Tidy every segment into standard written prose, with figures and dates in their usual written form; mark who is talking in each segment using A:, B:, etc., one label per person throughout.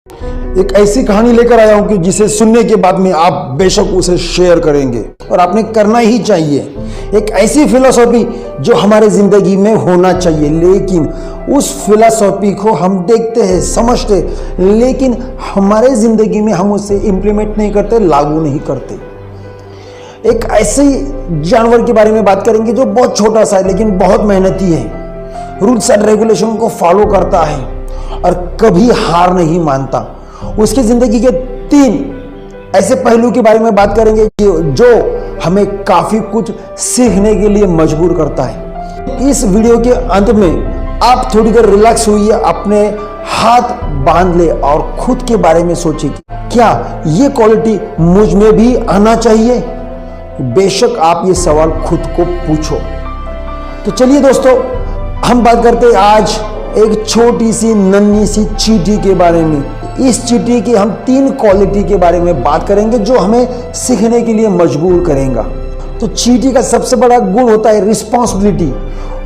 A: एक ऐसी कहानी लेकर आया हूं कि जिसे सुनने के बाद में आप बेशक उसे शेयर करेंगे और आपने करना ही चाहिए। एक ऐसी फिलॉसफी जो हमारे जिंदगी में होना चाहिए, लेकिन उस फिलॉसफी को हम देखते हैं, समझते, लेकिन हमारे जिंदगी में हम उसे इंप्लीमेंट नहीं करते, लागू नहीं करते। एक ऐसे जानवर के बारे में बात करेंगे जो बहुत छोटा सा है लेकिन बहुत मेहनती है, रूल्स एंड रेगुलेशन को फॉलो करता है और कभी हार नहीं मानता। उसकी जिंदगी के 3 ऐसे पहलू के बारे में बात करेंगे जो हमें काफी कुछ सीखने के लिए मजबूर करता है। इस वीडियो के अंत में आप थोड़ी देर रिलैक्स हुई, अपने हाथ बांध ले और खुद के बारे में सोचिए, क्या ये क्वालिटी मुझ में भी आना चाहिए? बेशक आप ये सवाल खुद को पूछो। तो चलिए दोस्तों, हम बात करते हैं आज एक छोटी सी नन्ही सी चींटी के बारे में। इस चींटी की हम 3 क्वालिटी के बारे में बात करेंगे जो हमें सीखने के लिए मजबूर करेगा। तो चींटी का सबसे बड़ा गुण होता है रिस्पॉन्सिबिलिटी।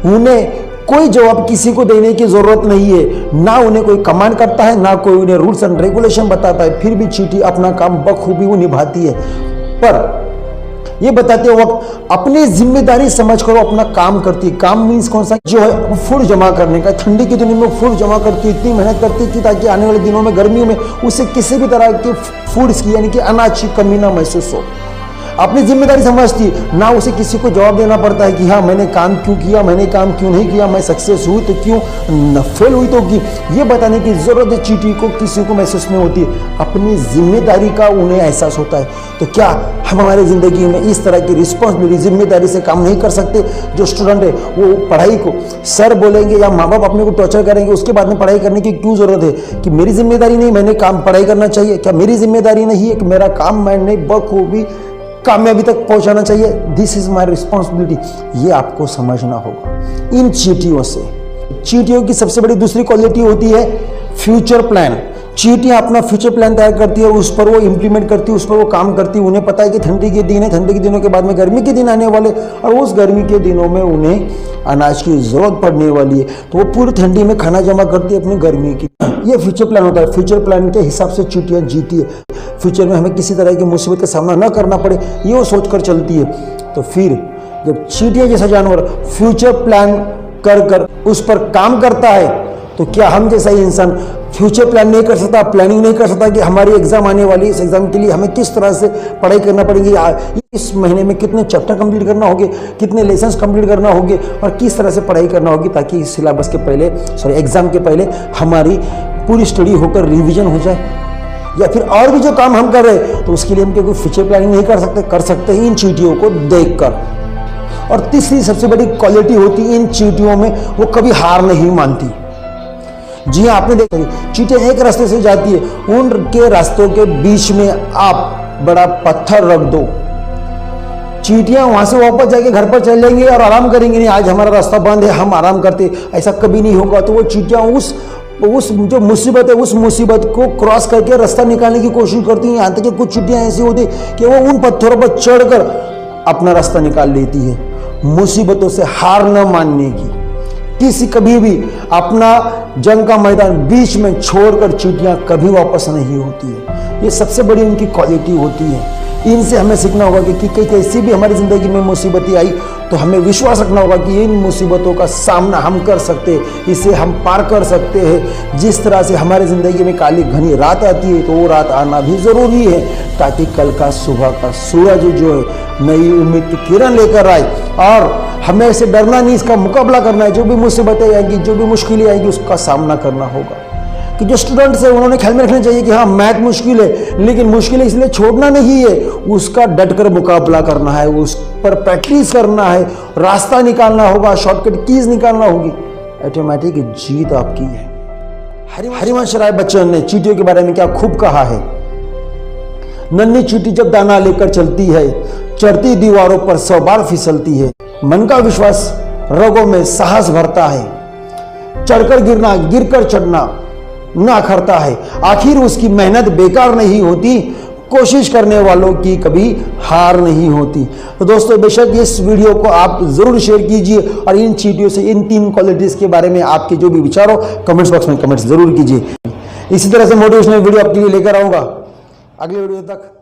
A: उन्हें कोई जवाब किसी को देने की जरूरत नहीं है, ना उन्हें कोई कमांड करता है, ना कोई उन्हें रूल्स एंड रेगुलेशन बताता है, फिर भी चींटी अपना काम बखूबी वो निभाती है। पर ये बताते वक्त अपनी जिम्मेदारी समझकर वो अपना काम करती है। काम मीन्स कौन सा? जो है फूड जमा करने का। ठंडी के दिनों में फूड जमा करती, इतनी मेहनत करती कि ताकि आने वाले दिनों में, गर्मियों में उसे किसी भी तरह के फूड्स की यानी कि अनाज की कमी ना महसूस हो। अपनी जिम्मेदारी समझती, ना उसे किसी को जवाब देना पड़ता है कि हाँ मैंने काम क्यों किया, मैंने काम क्यों नहीं किया, मैं सक्सेस हुई तो क्यों, फेल हुई तो क्यों, ये बताने की जरूरत है चींटी को किसी को महसूस नहीं होती। अपनी जिम्मेदारी का उन्हें एहसास होता है। तो क्या हम हमारी जिंदगी में इस तरह की रिस्पॉन्सिबिलिटी, जिम्मेदारी से काम नहीं कर सकते? जो स्टूडेंट है वो पढ़ाई को सर बोलेंगे या माँ बाप अपने को टॉर्चर करेंगे, उसके बाद में पढ़ाई करने की क्यों जरूरत है? कि मेरी जिम्मेदारी नहीं, मैंने काम पढ़ाई करना चाहिए। क्या मेरी जिम्मेदारी नहीं है कि मेरा काम मैंने बखूबी कामयाबी तक पहुंचाना चाहिए? This is my responsibility. ये आपको समझना होगा। इन चींटियों से, चींटियों की सबसे बड़ी दूसरी क्वालिटी होती है फ्यूचर प्लान। चींटियां अपना फ्यूचर प्लान तैयार करती है, उस पर वो इंप्लीमेंट करती है, उस पर वो काम करती है। उन्हें पता है कि ठंडी के दिन है, ठंडी के दिनों के बाद में गर्मी के दिन आने वाले, और उस गर्मी के दिनों में उन्हें अनाज की जरूरत पड़ने वाली है, तो वो पूरी ठंडी में खाना जमा करती है अपनी गर्मी की। ये फ्यूचर प्लान होता है। फ्यूचर प्लान के हिसाब से चींटियां जीती है। फ्यूचर में हमें किसी तरह की मुसीबत का सामना न करना पड़े, ये वो सोचकर चलती है। तो फिर जब चींटियां जैसा जानवर फ्यूचर प्लान कर उस पर काम करता है, तो क्या हम जैसा ही इंसान फ्यूचर प्लान नहीं कर सकता, प्लानिंग नहीं कर सकता कि हमारी एग्जाम आने वाली, इस एग्जाम के लिए हमें किस तरह से पढ़ाई करना पड़ेगी, इस महीने में कितने चैप्टर कंप्लीट करना होंगे, कितने लेसन्स कंप्लीट करना होंगे और किस तरह से पढ़ाई करना होगी ताकि सिलेबस के पहले, एग्जाम के पहले हमारी पूरी स्टडी होकर रिविजन हो जाए। या फिर और भी जो काम हम कर रहे हैं तो उसके लिए हम कोई फ्यूचर प्लानिंग नहीं कर सकते इन चींटियों को देखकर। और तीसरी सबसे बड़ी क्वालिटी होती है इन चींटियों में, वो कभी हार नहीं मानती। जी हाँ, आपने देखा चींटियां एक रास्ते से जाती है, उनके रास्तों के बीच में आप बड़ा पत्थर रख दो, चींटियां वहां से वापस जाके घर पर चलेंगे और आराम करेंगे। नहीं, आज हमारा रास्ता बंद है, हम आराम करते, ऐसा कभी नहीं होगा। तो वो चींटियां उस जो मुसीबत है उस मुसीबत को क्रॉस करके रास्ता निकालने की कोशिश करती हैं। यहाँ तक कि कुछ चींटियां ऐसी होती कि वो उन पत्थरों पर चढ़कर अपना रास्ता निकाल लेती है। मुसीबतों से हार न मानने की, किसी कभी भी अपना जंग का मैदान बीच में छोड़कर चींटियां कभी वापस नहीं होती है। ये सबसे बड़ी उनकी क्वालिटी होती है। इनसे हमें सीखना होगा कि कैसी भी हमारी जिंदगी में मुसीबतें आई तो हमें विश्वास रखना होगा कि इन मुसीबतों का सामना हम कर सकते हैं, इसे हम पार कर सकते हैं। जिस तरह से हमारी जिंदगी में काली घनी रात आती है तो वो रात आना भी जरूरी है ताकि कल का सुबह का सूरज जो है नई उम्मीद की किरण लेकर आए। और हमें ऐसे डरना नहीं, इसका मुकाबला करना है। जो भी मुसीबतें आएंगी, जो भी मुश्किलें आएंगी, उसका सामना करना होगा। कि जो स्टूडेंट्स है उन्होंने ख्याल में रखना चाहिए कि हाँ मैथ मुश्किल है, लेकिन मुश्किल है इसलिए छोड़ना नहीं है, उसका डटकर मुकाबला करना है, उस पर प्रैक्टिस करना है, रास्ता निकालना होगा, शॉर्टकट कीज निकालना होगी। ऑटोमेटिक जीत आपकी है। हरिवंश राय बच्चन ने चींटियों के बारे में क्या खूब कहा है। नन्ही चींटी जब दाना लेकर चलती है, चढ़ती दीवारों पर 100 बार फिसलती है। मन का विश्वास रगों में साहस भरता है। चढ़कर गिरना, गिरकर चढ़ना ना करता है। आखिर उसकी मेहनत बेकार नहीं होती, कोशिश करने वालों की कभी हार नहीं होती। तो दोस्तों, बेशक इस वीडियो को आप जरूर शेयर कीजिए और इन चींटियों से, इन 3 क्वालिटीज के बारे में आपके जो भी विचार हो कमेंट्स बॉक्स में कमेंट्स जरूर कीजिए। इसी तरह से मोटिवेशनल वीडियो आपके लिए लेकर आऊंगा। अगले वीडियो तक